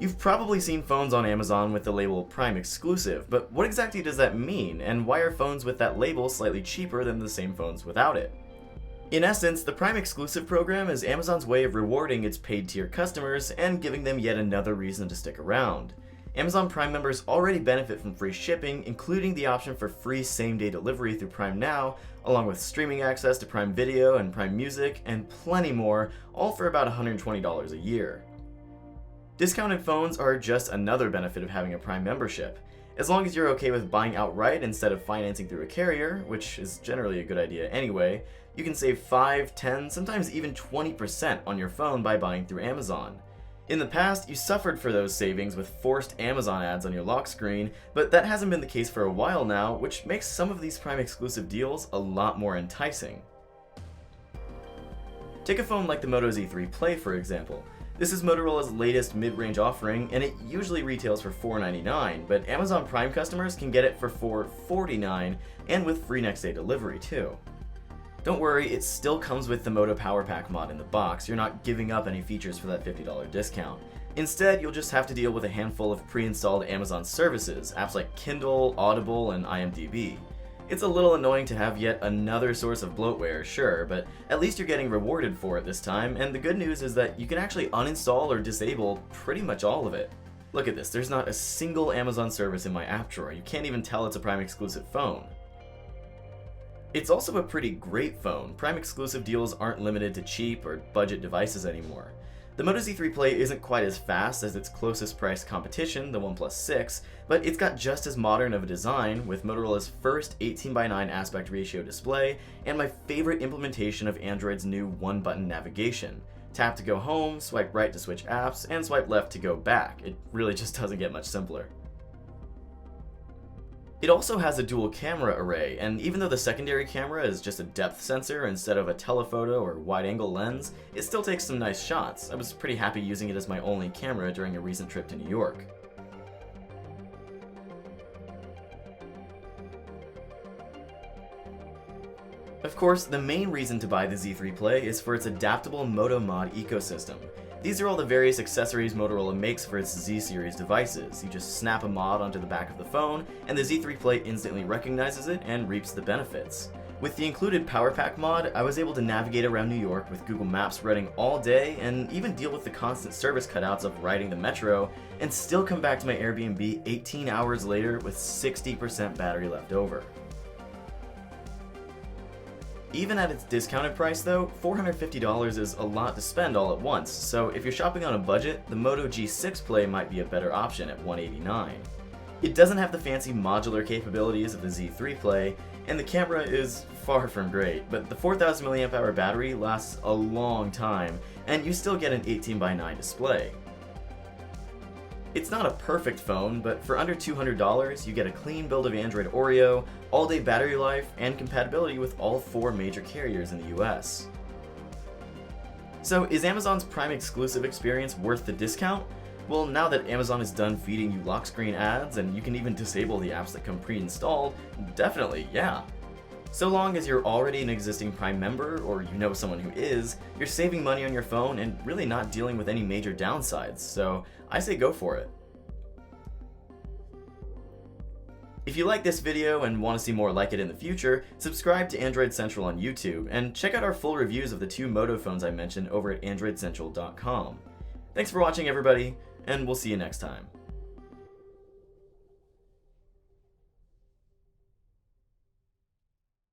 You've probably seen phones on Amazon with the label Prime Exclusive, but what exactly does that mean, and why are phones with that label slightly cheaper than the same phones without it? In essence, the Prime Exclusive program is Amazon's way of rewarding its paid tier customers and giving them yet another reason to stick around. Amazon Prime members already benefit from free shipping, including the option for free same-day delivery through Prime Now, along with streaming access to Prime Video and Prime Music, and plenty more, all for about $120 a year. Discounted phones are just another benefit of having a Prime membership. As long as you're okay with buying outright instead of financing through a carrier, which is generally a good idea anyway, you can save 5, 10, sometimes even 20% on your phone by buying through Amazon. In the past, you suffered for those savings with forced Amazon ads on your lock screen, but that hasn't been the case for a while now, which makes some of these Prime exclusive deals a lot more enticing. Take a phone like the Moto Z3 Play, for example. This is Motorola's latest mid-range offering, and it usually retails for $499, but Amazon Prime customers can get it for $449 and with free next-day delivery too. Don't worry, it still comes with the Moto Power Pack mod in the box. You're not giving up any features for that $50 discount. Instead, you'll just have to deal with a handful of pre-installed Amazon services, apps like Kindle, Audible, and IMDb. It's a little annoying to have yet another source of bloatware, sure, but at least you're getting rewarded for it this time, and the good news is that you can actually uninstall or disable pretty much all of it. Look at this, there's not a single Amazon service in my app drawer. You can't even tell it's a Prime exclusive phone. It's also a pretty great phone. Prime exclusive deals aren't limited to cheap or budget devices anymore. The Moto Z3 Play isn't quite as fast as its closest priced competition, the OnePlus 6, but it's got just as modern of a design, with Motorola's first 18:9 aspect ratio display, and my favorite implementation of Android's new one-button navigation. Tap to go home, swipe right to switch apps, and swipe left to go back. It really just doesn't get much simpler. It also has a dual camera array, and even though the secondary camera is just a depth sensor instead of a telephoto or wide-angle lens, it still takes some nice shots. I was pretty happy using it as my only camera during a recent trip to New York. Of course, the main reason to buy the Z3 Play is for its adaptable Moto Mod ecosystem. These are all the various accessories Motorola makes for its Z-series devices. You just snap a mod onto the back of the phone, and the Z3 Play instantly recognizes it and reaps the benefits. With the included Power Pack mod, I was able to navigate around New York with Google Maps running all day, and even deal with the constant service cutouts of riding the metro, and still come back to my Airbnb 18 hours later with 60% battery left over. Even at its discounted price though, $450 is a lot to spend all at once, so if you're shopping on a budget, the Moto G6 Play might be a better option at $189. It doesn't have the fancy modular capabilities of the Z3 Play, and the camera is far from great, but the 4000 mAh battery lasts a long time, and you still get an 18:9 display. It's not a perfect phone, but for under $200, you get a clean build of Android Oreo, all-day battery life, and compatibility with all 4 major carriers in the US. So is Amazon's Prime exclusive experience worth the discount? Well, now that Amazon is done feeding you lock screen ads and you can even disable the apps that come pre-installed, definitely, yeah. So long as you're already an existing Prime member, or you know someone who is, you're saving money on your phone and really not dealing with any major downsides, so I say go for it. If you like this video and want to see more like it in the future, subscribe to Android Central on YouTube, and check out our full reviews of the 2 Moto phones I mentioned over at androidcentral.com. Thanks for watching everybody, and we'll see you next time.